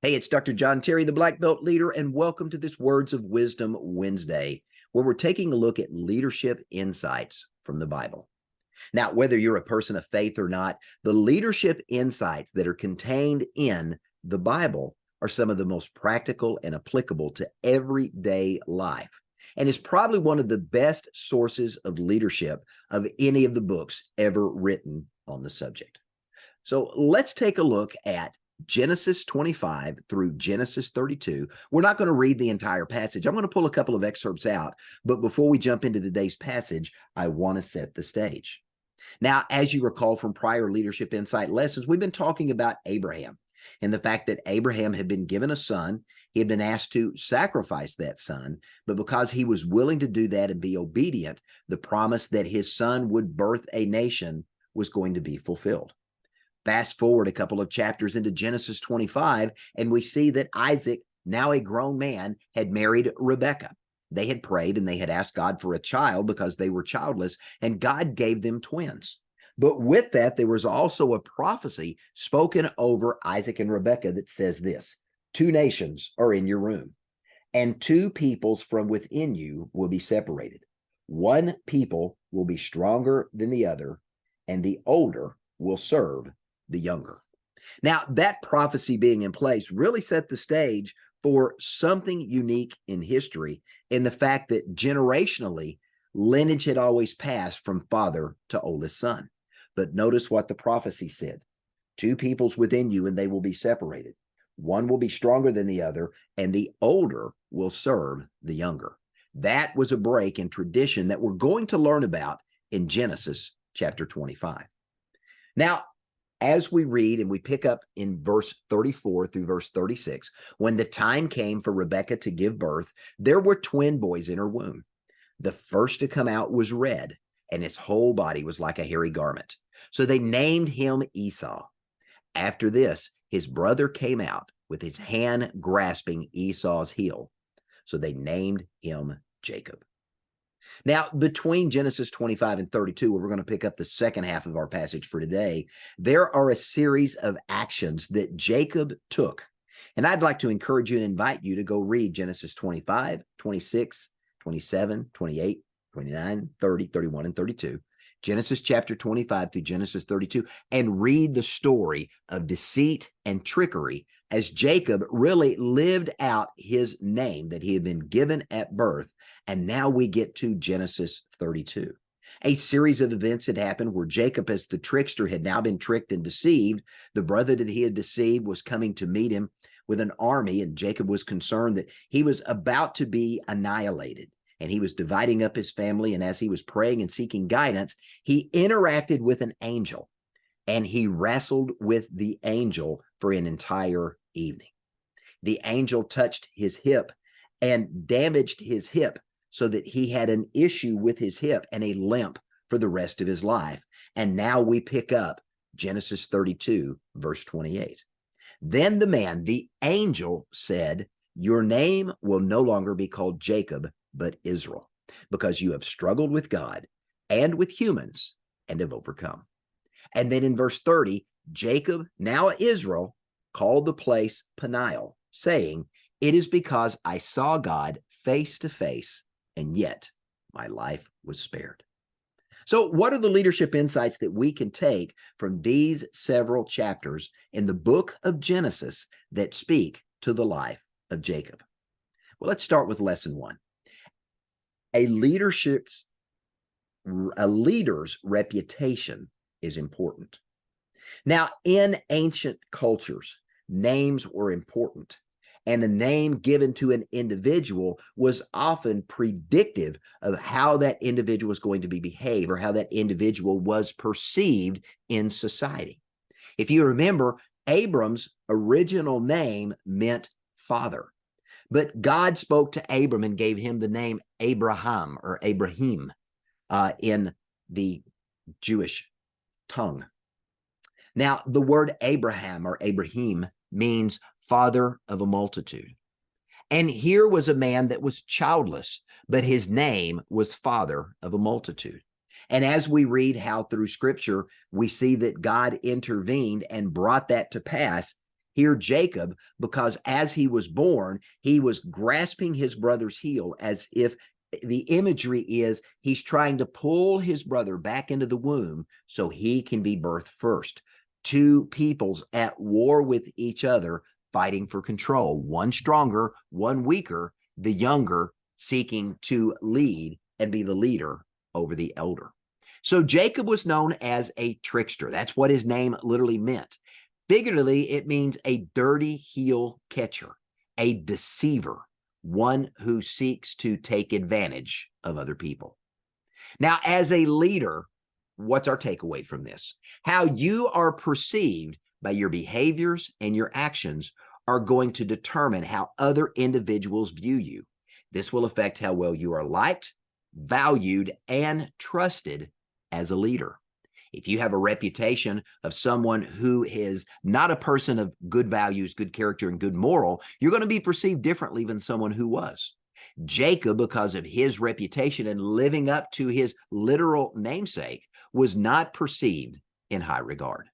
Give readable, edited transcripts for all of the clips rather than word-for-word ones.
Hey, it's Dr. John Terry, the Black Belt Leader, and welcome to this Words of Wisdom Wednesday, where we're taking a look at leadership insights from the Bible. Now, whether you're a person of faith or not, the leadership insights that are contained in the Bible are some of the most practical and applicable to everyday life, and is probably one of the best sources of leadership of any of the books ever written on the subject. So let's take a look at Genesis 25 through Genesis 32. We're not going to read the entire passage. I'm going to pull a couple of excerpts out, but before we jump into today's passage, I want to set the stage. Now, as you recall from prior leadership insight lessons, we've been talking about Abraham and the fact that Abraham had been given a son. He had been asked to sacrifice that son, but because he was willing to do that and be obedient, the promise that his son would birth a nation was going to be fulfilled. Fast forward a couple of chapters into Genesis 25, and we see that Isaac, now a grown man, had married Rebekah. They had prayed and they had asked God for a child because they were childless, and God gave them twins. But with that, there was also a prophecy spoken over Isaac and Rebekah that says this: two nations are in your womb, and two peoples from within you will be separated. One people will be stronger than the other, and the older will serve the younger. Now, that prophecy being in place really set the stage for something unique in history, in the fact that generationally, lineage had always passed from father to oldest son. But notice what the prophecy said: two peoples within you, and they will be separated. One will be stronger than the other, and the older will serve the younger. That was a break in tradition that we're going to learn about in Genesis chapter 25. Now, as we read and we pick up in verse 34 through verse 36, when the time came for Rebekah to give birth, there were twin boys in her womb. The first to come out was red, and his whole body was like a hairy garment. So they named him Esau. After this, his brother came out with his hand grasping Esau's heel. So they named him Jacob. Now, between Genesis 25 and 32, where we're going to pick up the second half of our passage for today, there are a series of actions that Jacob took. And I'd like to encourage you and invite you to go read Genesis 25, 26, 27, 28, 29, 30, 31, and 32. Genesis chapter 25 through Genesis 32, and read the story of deceit and trickery as Jacob really lived out his name that he had been given at birth. And now we get to Genesis 32. A series of events had happened where Jacob, as the trickster, had now been tricked and deceived. The brother that he had deceived was coming to meet him with an army, and Jacob was concerned that he was about to be annihilated. And he was dividing up his family, and as he was praying and seeking guidance, he interacted with an angel, and he wrestled with the angel for an entire evening. The angel touched his hip and damaged his hip so that he had an issue with his hip and a limp for the rest of his life. And now we pick up Genesis 32, verse 28. Then the angel said, "Your name will no longer be called Jacob, but Israel, because you have struggled with God and with humans and have overcome." And then in verse 30, Jacob, now Israel, called the place Peniel, saying, "It is because I saw God face to face, and yet my life was spared." So what are the leadership insights that we can take from these several chapters in the book of Genesis that speak to the life of Jacob? Well, let's start with lesson one. A leader's reputation is important. Now, in ancient cultures, names were important, and a name given to an individual was often predictive of how that individual was going to behave, or how that individual was perceived in society. If you remember, Abram's original name meant father, but God spoke to Abram and gave him the name Abraham or Ibrahim in the Jewish tongue. Now, the word Abraham or Ibrahim means father of a multitude. And here was a man that was childless, but his name was father of a multitude. And as we read how through scripture, we see that God intervened and brought that to pass, Here, Jacob, because as he was born, he was grasping his brother's heel, as if the imagery is he's trying to pull his brother back into the womb so he can be birthed first. Two peoples at war with each other, fighting for control, one stronger, one weaker, the younger seeking to lead and be the leader over the elder. So Jacob was known as a trickster. That's what his name literally meant. Figuratively, it means a dirty heel catcher, a deceiver, one who seeks to take advantage of other people. Now, as a leader, what's our takeaway from this? How you are perceived by your behaviors and your actions are going to determine how other individuals view you. This will affect how well you are liked, valued, and trusted as a leader. If you have a reputation of someone who is not a person of good values, good character, and good moral, you're going to be perceived differently than someone who was. Jacob, because of his reputation and living up to his literal namesake, was not perceived in high regard.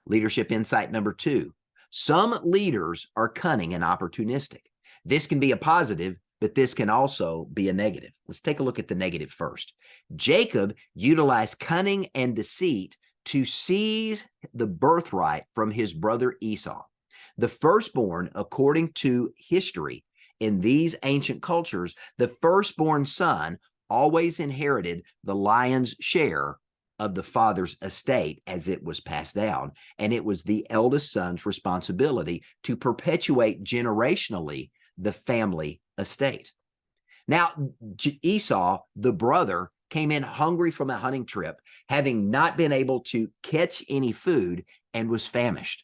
Leadership insight number 2. Some leaders are cunning and opportunistic. This can be a positive, but this can also be a negative. Let's take a look at the negative first. Jacob utilized cunning and deceit to seize the birthright from his brother Esau. The firstborn, according to history in these ancient cultures, the firstborn son always inherited the lion's share of the father's estate as it was passed down, and it was the eldest son's responsibility to perpetuate generationally the family estate. Now, Esau, the brother, came in hungry from a hunting trip, having not been able to catch any food, and was famished.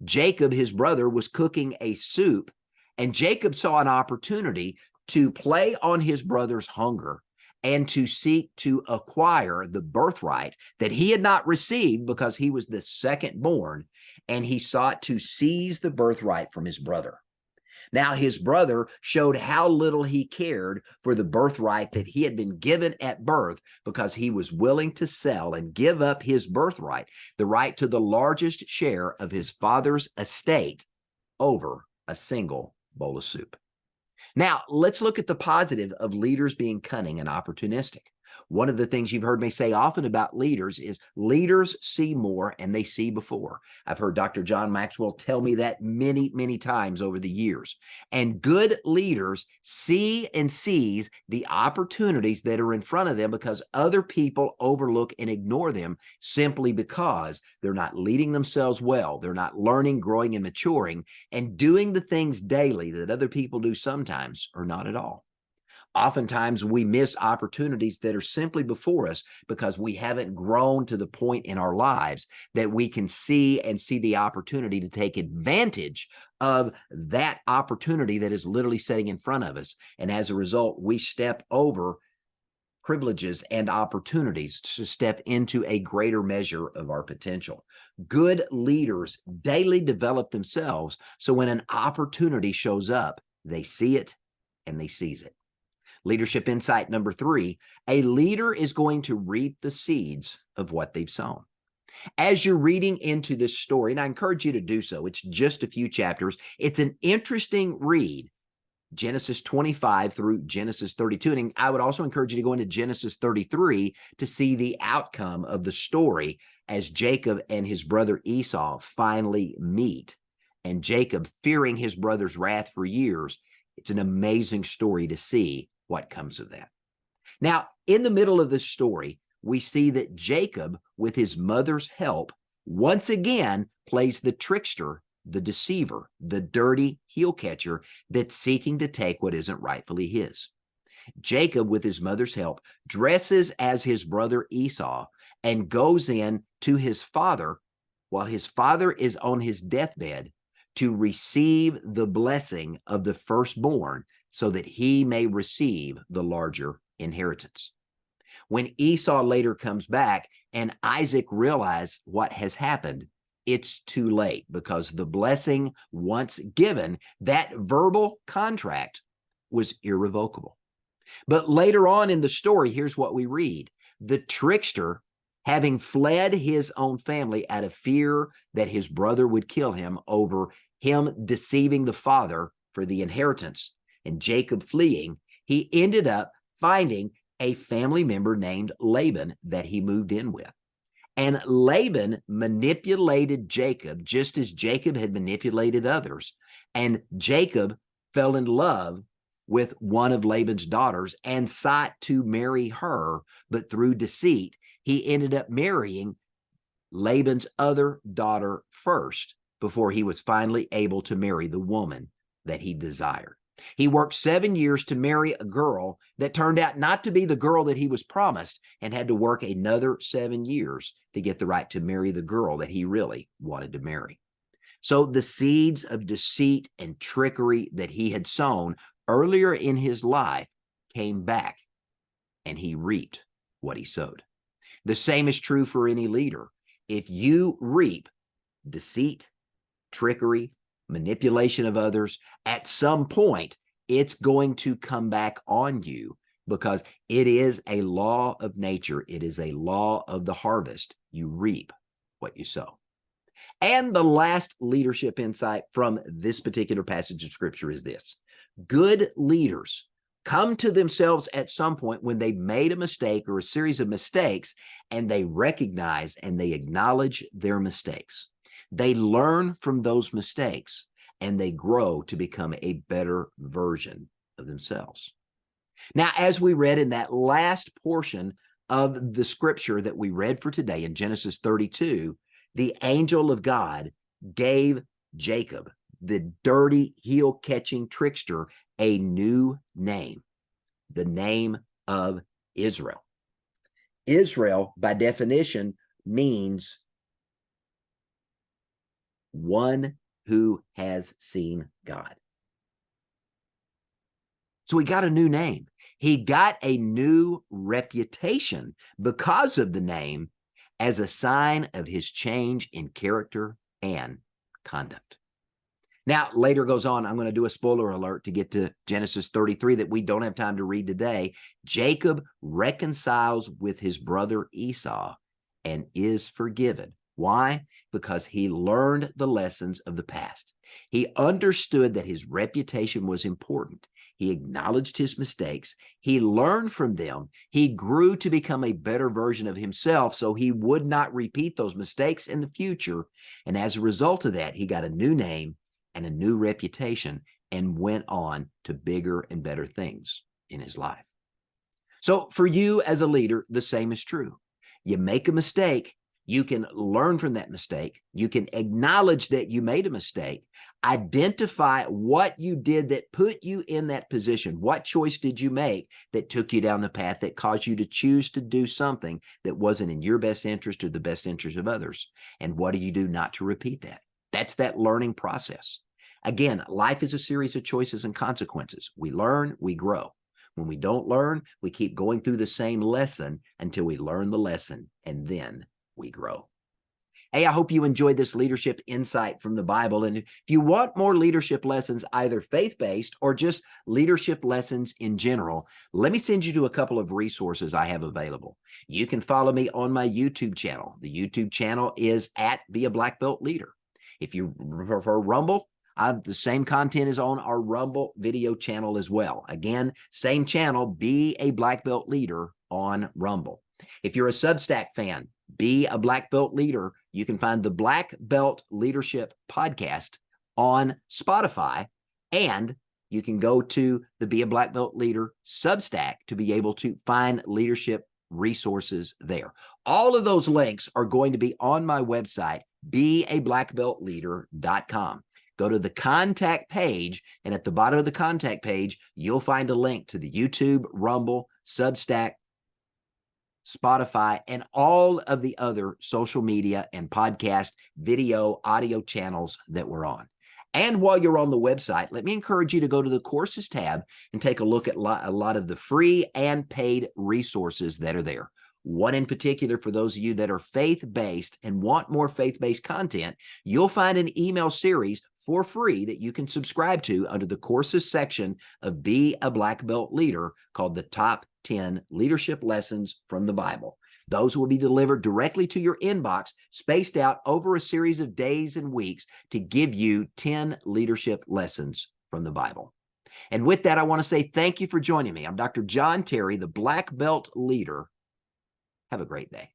Jacob, his brother, was cooking a soup, and Jacob saw an opportunity to play on his brother's hunger and to seek to acquire the birthright that he had not received because he was the second born, and he sought to seize the birthright from his brother. Now, his brother showed how little he cared for the birthright that he had been given at birth, because he was willing to sell and give up his birthright, the right to the largest share of his father's estate, over a single bowl of soup. Now, let's look at the positive of leaders being cunning and opportunistic. One of the things you've heard me say often about leaders is leaders see more and they see before. I've heard Dr. John Maxwell tell me that many, many times over the years. And good leaders see and seize the opportunities that are in front of them, because other people overlook and ignore them simply because they're not leading themselves well. They're not learning, growing, and maturing, and doing the things daily that other people do sometimes or not at all. Oftentimes, we miss opportunities that are simply before us because we haven't grown to the point in our lives that we can see the opportunity to take advantage of that opportunity that is literally sitting in front of us. And as a result, we step over privileges and opportunities to step into a greater measure of our potential. Good leaders daily develop themselves so when an opportunity shows up, they see it and they seize it. Leadership insight number 3, a leader is going to reap the seeds of what they've sown. As you're reading into this story, and I encourage you to do so, it's just a few chapters. It's an interesting read, Genesis 25 through Genesis 32. And I would also encourage you to go into Genesis 33 to see the outcome of the story as Jacob and his brother Esau finally meet. And Jacob, fearing his brother's wrath for years, it's an amazing story to see what comes of that. Now, in the middle of this story, we see that Jacob, with his mother's help, once again plays the trickster, the deceiver, the dirty heel catcher that's seeking to take what isn't rightfully his. Jacob, with his mother's help, dresses as his brother Esau and goes in to his father while his father is on his deathbed to receive the blessing of the firstborn, so that he may receive the larger inheritance. When Esau later comes back and Isaac realizes what has happened, it's too late, because the blessing once given, that verbal contract, was irrevocable. But later on in the story, here's what we read. The trickster having fled his own family out of fear that his brother would kill him over him deceiving the father for the inheritance, and Jacob fleeing, he ended up finding a family member named Laban that he moved in with. And Laban manipulated Jacob just as Jacob had manipulated others. And Jacob fell in love with one of Laban's daughters and sought to marry her, but through deceit, he ended up marrying Laban's other daughter first before he was finally able to marry the woman that he desired. He worked 7 years to marry a girl that turned out not to be the girl that he was promised, and had to work another 7 years to get the right to marry the girl that he really wanted to marry. So the seeds of deceit and trickery that he had sown earlier in his life came back, and he reaped what he sowed. The same is true for any leader. If you reap deceit, trickery, manipulation of others, at some point, it's going to come back on you, because it is a law of nature. It is a law of the harvest. You reap what you sow. And the last leadership insight from this particular passage of scripture is this: good leaders come to themselves at some point when they've made a mistake or a series of mistakes, and they recognize and they acknowledge their mistakes. They learn from those mistakes, and they grow to become a better version of themselves. Now, as we read in that last portion of the scripture that we read for today in Genesis 32, the angel of God gave Jacob, the dirty, heel-catching trickster, a new name, the name of Israel. Israel, by definition, means one who has seen God. So he got a new name. He got a new reputation because of the name, as a sign of his change in character and conduct. Now, later goes on, I'm going to do a spoiler alert to get to Genesis 33 that we don't have time to read today. Jacob reconciles with his brother Esau and is forgiven. Why? Because he learned the lessons of the past. He understood that his reputation was important. He acknowledged his mistakes. He learned from them. He grew to become a better version of himself, so he would not repeat those mistakes in the future. And as a result of that, he got a new name and a new reputation, and went on to bigger and better things in his life. So for you as a leader, the same is true. You make a mistake, you can learn from that mistake. You can acknowledge that you made a mistake, identify what you did that put you in that position. What choice did you make that took you down the path that caused you to choose to do something that wasn't in your best interest or the best interest of others? And what do you do not to repeat that? That's that learning process. Again, life is a series of choices and consequences. We learn, we grow. When we don't learn, we keep going through the same lesson until we learn the lesson, and then we grow. Hey, I hope you enjoyed this leadership insight from the Bible. And if you want more leadership lessons, either faith-based or just leadership lessons in general, let me send you to a couple of resources I have available. You can follow me on my YouTube channel. The YouTube channel is at Be a Black Belt Leader. If you prefer Rumble, the same content is on our Rumble video channel as well. Again, same channel, Be a Black Belt Leader on Rumble. If you're a Substack fan, Be a Black Belt Leader, you can find the Black Belt Leadership Podcast on Spotify, and you can go to the Be a Black Belt Leader Substack to be able to find leadership resources there. All of those links are going to be on my website, beablackbeltleader.com. Go to the contact page, and at the bottom of the contact page, you'll find a link to the YouTube, Rumble, Substack, Spotify, and all of the other social media and podcast, video, audio channels that we're on. And while you're on the website, let me encourage you to go to the Courses tab and take a look at a lot of the free and paid resources that are there. One in particular, for those of you that are faith-based and want more faith-based content, you'll find an email series for free that you can subscribe to under the Courses section of Be a Black Belt Leader, called the Top 10 Leadership Lessons from the Bible. Those will be delivered directly to your inbox, spaced out over a series of days and weeks to give you 10 leadership lessons from the Bible. And with that, I want to say thank you for joining me. I'm Dr. John Terry, the Black Belt Leader. Have a great day.